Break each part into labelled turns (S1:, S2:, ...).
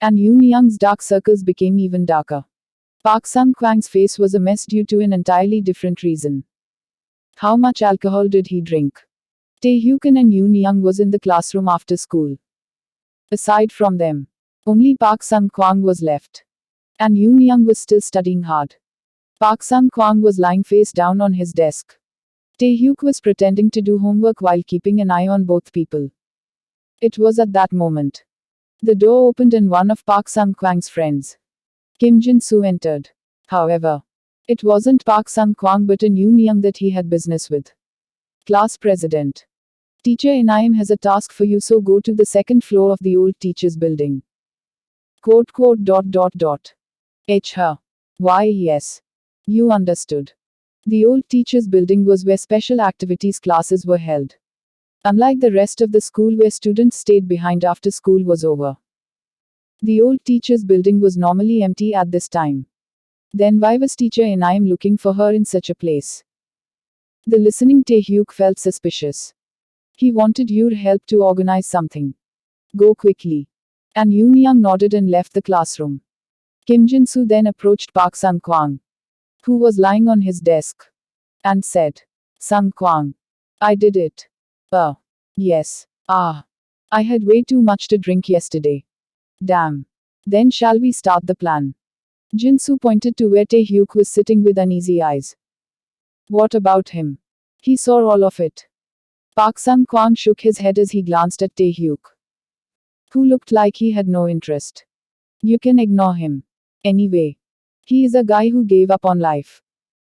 S1: And Yoon Young's dark circles became even darker. Park Sung Kwang's face was a mess due to an entirely different reason. How much alcohol did he drink? Tae Hyukin and Yoon Young was in the classroom after school. Aside from them, only Park Sung Kwang was left. And Yoon Young was still studying hard. Park Sung Kwang was lying face down on his desk. Tae Hyuk was pretending to do homework while keeping an eye on both people. It was at that moment. The door opened and one of Park Sung Kwang's friends, Kim Jin-soo, entered. However, it wasn't Park Sung Kwang but an Yoon Young that he had business with. Class president. Teacher Inayam has a task for you, so go to the second floor of the old teachers building. H. Why yes. You understood. The old teachers building was where special activities classes were held. Unlike the rest of the school where students stayed behind after school was over. The old teachers building was normally empty at this time. Then why was teacher Inayam looking for her in such a place? The listening Tae Hyuk felt suspicious. He wanted your help to organize something. Go quickly. And Yoon Young nodded and left the classroom. Kim Jin-soo then approached Park Sung Kwang, who was lying on his desk, and said, Sung Kwang, I did it. Yes. I had way too much to drink yesterday. Damn. Then shall we start the plan? Jin-soo pointed to where Tae Hyuk was sitting with uneasy eyes. What about him? He saw all of it. Park Sung Kwang shook his head as he glanced at Tae Hyuk, who looked like he had no interest. You can ignore him. Anyway, he is a guy who gave up on life.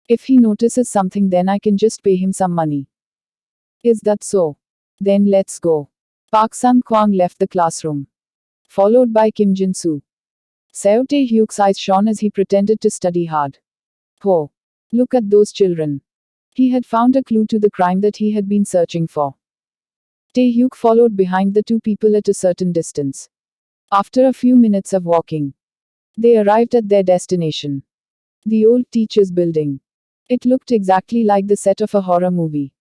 S1: If he notices something, then I can just pay him some money. Is that so? Then let's go. Park Sung Kwang left the classroom, followed by Kim Jin-soo. Seo Tae Hyuk's eyes shone as he pretended to study hard. Oh, look at those children. He had found a clue to the crime that he had been searching for. Tae Hyuk followed behind the two people at a certain distance. After a few minutes of walking, they arrived at their destination. The old teachers building. It looked exactly like the set of a horror movie.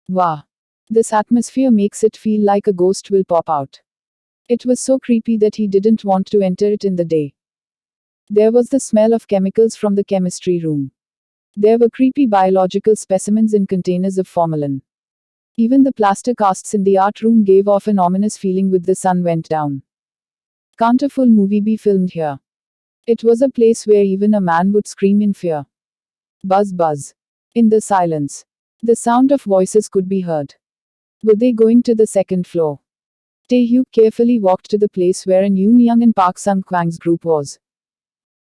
S1: Wow. This atmosphere makes it feel like a ghost will pop out. It was so creepy that he didn't want to enter it in the day. There was the smell of chemicals from the chemistry room. There were creepy biological specimens in containers of formalin. Even the plaster casts in the art room gave off an ominous feeling with the sun went down. Can't a full movie be filmed here? It was a place where even a man would scream in fear. Buzz buzz. In the silence, the sound of voices could be heard. Were they going to the second floor? Tae Hyuk carefully walked to the place where an Yoon Young and Park Sung Kwang's group was,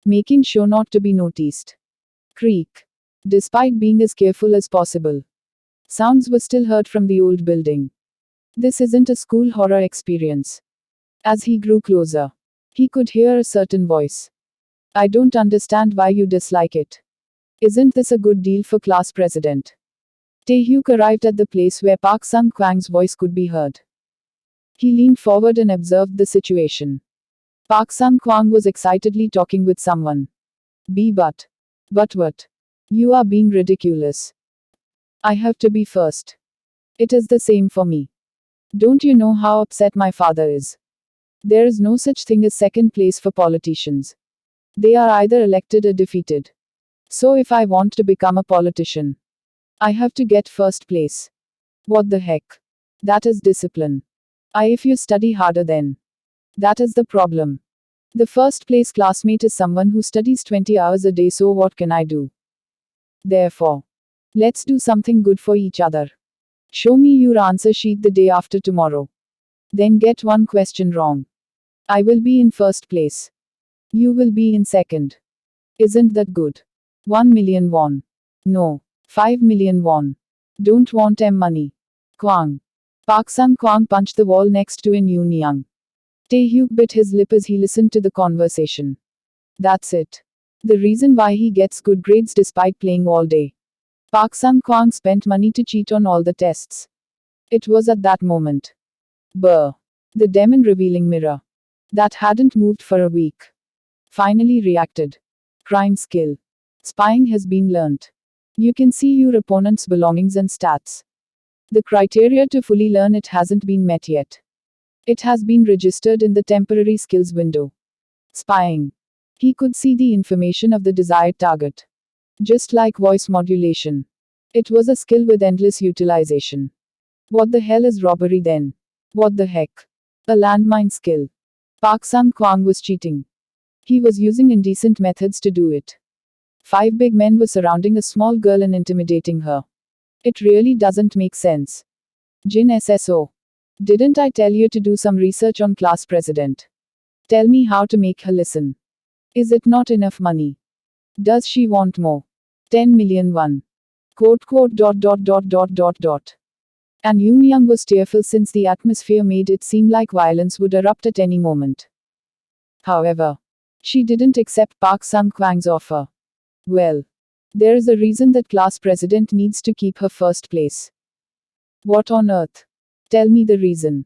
S1: making sure not to be noticed. Creak. Despite being as careful as possible, sounds were still heard from the old building. This isn't a school horror experience. As he grew closer, he could hear a certain voice. I don't understand why you dislike it. Isn't this a good deal for class president? Tae Hyuk arrived at the place where Park Sung Kwang's voice could be heard. He leaned forward and observed the situation. Park Sung Kwang was excitedly talking with someone. But what? You are being ridiculous. I have to be first. It is the same for me. Don't you know how upset my father is? There is no such thing as second place for politicians. They are either elected or defeated. So if I want to become a politician, I have to get first place. What the heck? That is discipline. If you study harder, then that is the problem. The first place classmate is someone who studies 20 hours a day, so what can I do? Therefore, let's do something good for each other. Show me your answer sheet the day after tomorrow. Then get one question wrong. I will be in first place. You will be in second. Isn't that good? 1 million won. No. 5 million won. Don't want money. Kwang. Park Sung Kwang punched the wall next to an Yoon Young. Tae Hyuk bit his lip as he listened to the conversation. That's it. The reason why he gets good grades despite playing all day. Park Sung Kwang spent money to cheat on all the tests. It was at that moment. Brr. The demon revealing mirror that hadn't moved for a week finally reacted. Crime skill. Spying has been learnt. You can see your opponent's belongings and stats. The criteria to fully learn it hasn't been met yet. It has been registered in the temporary skills window. Spying. He could see the information of the desired target. Just like voice modulation. It was a skill with endless utilization. What the hell is robbery then? What the heck? A landmine skill. Park Sang Kwang was cheating. He was using indecent methods to do it. 5 big men were surrounding a small girl and intimidating her. It really doesn't make sense. Jin SSO. Didn't I tell you to do some research on class president? Tell me how to make her listen. Is it not enough money? Does she want more? 10 million won. Quote quote dot dot dot dot dot dot. And Yoon Young was tearful since the atmosphere made it seem like violence would erupt at any moment. However, she didn't accept Park Sang Kwang's offer. Well, there is a reason that class president needs to keep her first place. What on earth? Tell me the reason.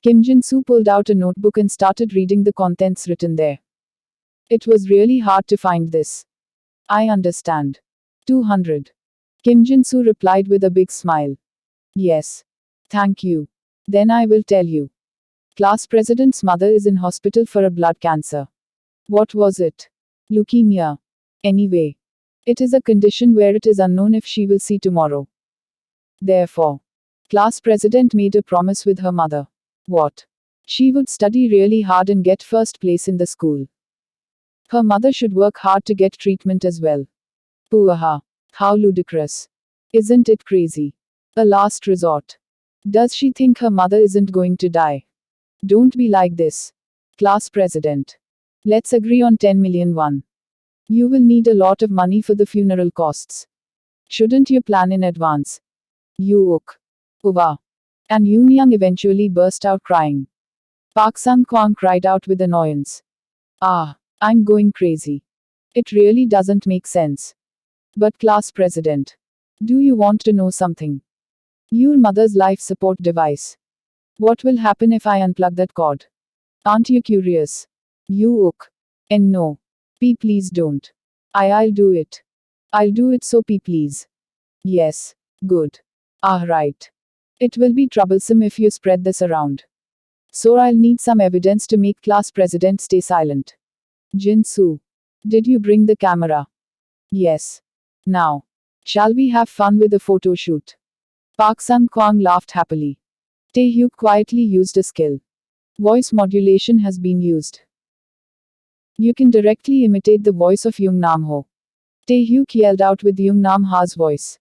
S1: Kim Jin-soo pulled out a notebook and started reading the contents written there. It was really hard to find this. I understand. 200. Kim Jin-soo replied with a big smile. Yes. Thank you. Then I will tell you. Class president's mother is in hospital for a blood cancer. What was it? Leukemia. Anyway, it is a condition where it is unknown if she will see tomorrow. Therefore, class president made a promise with her mother. What? She would study really hard and get first place in the school. Her mother should work hard to get treatment as well. Pooha. How ludicrous. Isn't it crazy? A last resort. Does she think her mother isn't going to die? Don't be like this. Class president. Let's agree on 10 million won. You will need a lot of money for the funeral costs. Shouldn't you plan in advance? You ook. Uva. And Yoon Young eventually burst out crying. Park Sang Kwang cried out with annoyance. Ah, I'm going crazy. It really doesn't make sense. But class president. Do you want to know something? Your mother's life support device. What will happen if I unplug that cord? Aren't you curious? You ook. And no. Please don't. I'll do it. I'll do it so please. Yes. Good. Ah right. It will be troublesome if you spread this around. So I'll need some evidence to make class president stay silent. Jin-soo. Did you bring the camera? Yes. Now. Shall we have fun with the photo shoot? Park Sang Kwang laughed happily. Tae-hyuk quietly used a skill. Voice modulation has been used. You can directly imitate the voice of Young Nam-ho. Tae-hyuk yelled out with Young Nam-ha's voice.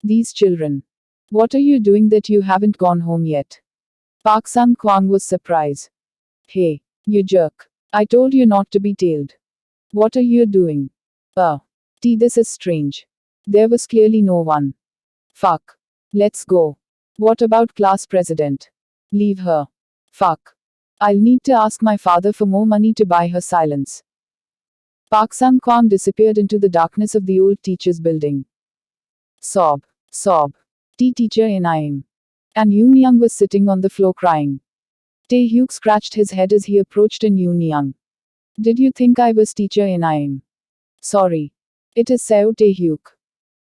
S1: These children. What are you doing that you haven't gone home yet? Park Sang Kwang was surprised. Hey, you jerk. I told you not to be tailed. What are you doing? This is strange. There was clearly no one. Fuck. Let's go. What about class president? Leave her. Fuck. I'll need to ask my father for more money to buy her silence. Park Sang Kwang disappeared into the darkness of the old teacher's building. Sob. Sob. Teacher NIM. And Yoon Young was sitting on the floor crying. Tae-hyuk scratched his head as he approached and Yoon Young. Did you think I was teacher NIM? Sorry. It is Seo Tae-hyuk.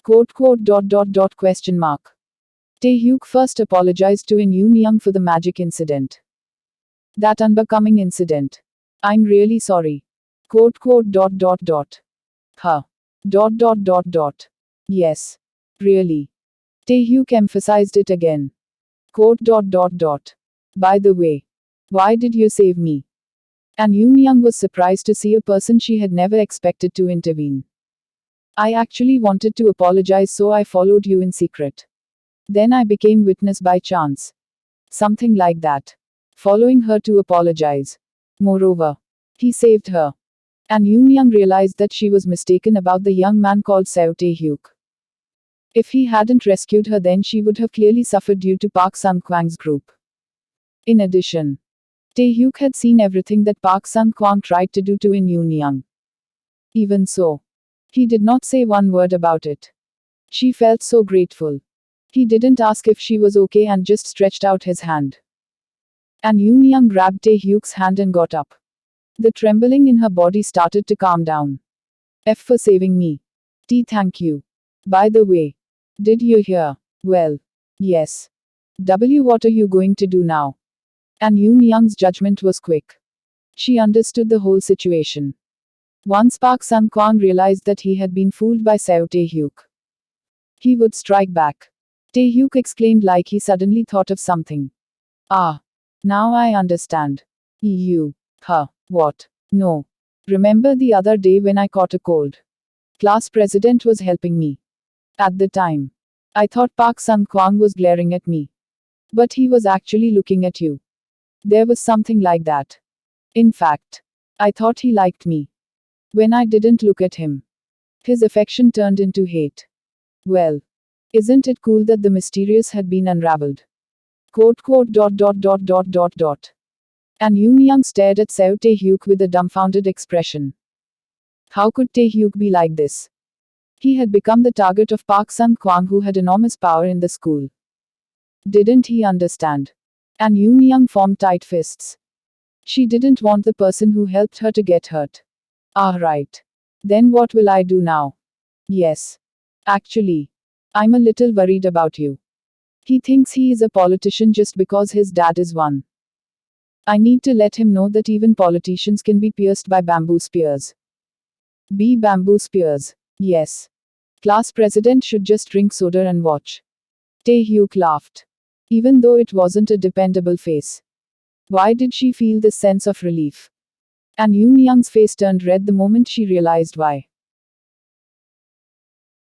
S1: Quote quote dot dot dot question mark. Tae-hyuk first apologized to Yoon Young for the magic incident. That unbecoming incident. I'm really sorry. Quote quote dot dot dot. Huh. Dot dot dot dot. Yes. Really. Tae-hyuk emphasized it again. Quote dot dot dot. By the way. Why did you save me? And Yoon Young was surprised to see a person she had never expected to intervene. I actually wanted to apologize, so I followed you in secret. Then I became witness by chance. Something like that. Following her to apologize. Moreover, he saved her. And Yoon Young realized that she was mistaken about the young man called Seo Tae-hyuk. If he hadn't rescued her, then she would have clearly suffered due to Park Sang Kwang's group. In addition, Tae-hyuk had seen everything that Park Sang Kwang tried to do to Yoon Young. Even so, he did not say one word about it. She felt so grateful. He didn't ask if she was okay and just stretched out his hand. And Yoon Young grabbed Tae-hyuk's hand and got up. The trembling in her body started to calm down. F for saving me. T, thank you. By the way, did you hear? Well, yes. W, what are you going to do now? And Yoon Young's judgment was quick. She understood the whole situation. Once Park Sun Kwang realized that he had been fooled by Seo Tae-hyuk, he would strike back. Tae-hyuk exclaimed like he suddenly thought of something. Ah. Now I understand. You. Huh. What? No. Remember the other day when I caught a cold? Class president was helping me. At the time, I thought Park Sun Kwang was glaring at me. But he was actually looking at you. There was something like that. In fact, I thought he liked me. When I didn't look at him, his affection turned into hate. Well, isn't it cool that the mysterious had been unraveled? Quote quote dot dot dot dot dot dot. And Yoon Young stared at Seo Tae-hyuk with a dumbfounded expression. How could Tae-hyuk be like this? He had become the target of Park Sun Kwang, who had enormous power in the school. Didn't he understand? And Yoon Young formed tight fists. She didn't want the person who helped her to get hurt. Ah, right. Then what will I do now? Yes. Actually, I'm a little worried about you. He thinks he is a politician just because his dad is one. I need to let him know that even politicians can be pierced by bamboo spears. Be bamboo spears. Yes. Class president should just drink soda and watch. Tae-hyuk laughed. Even though it wasn't a dependable face. Why did she feel this sense of relief? And Yoon Young's face turned red the moment she realized why.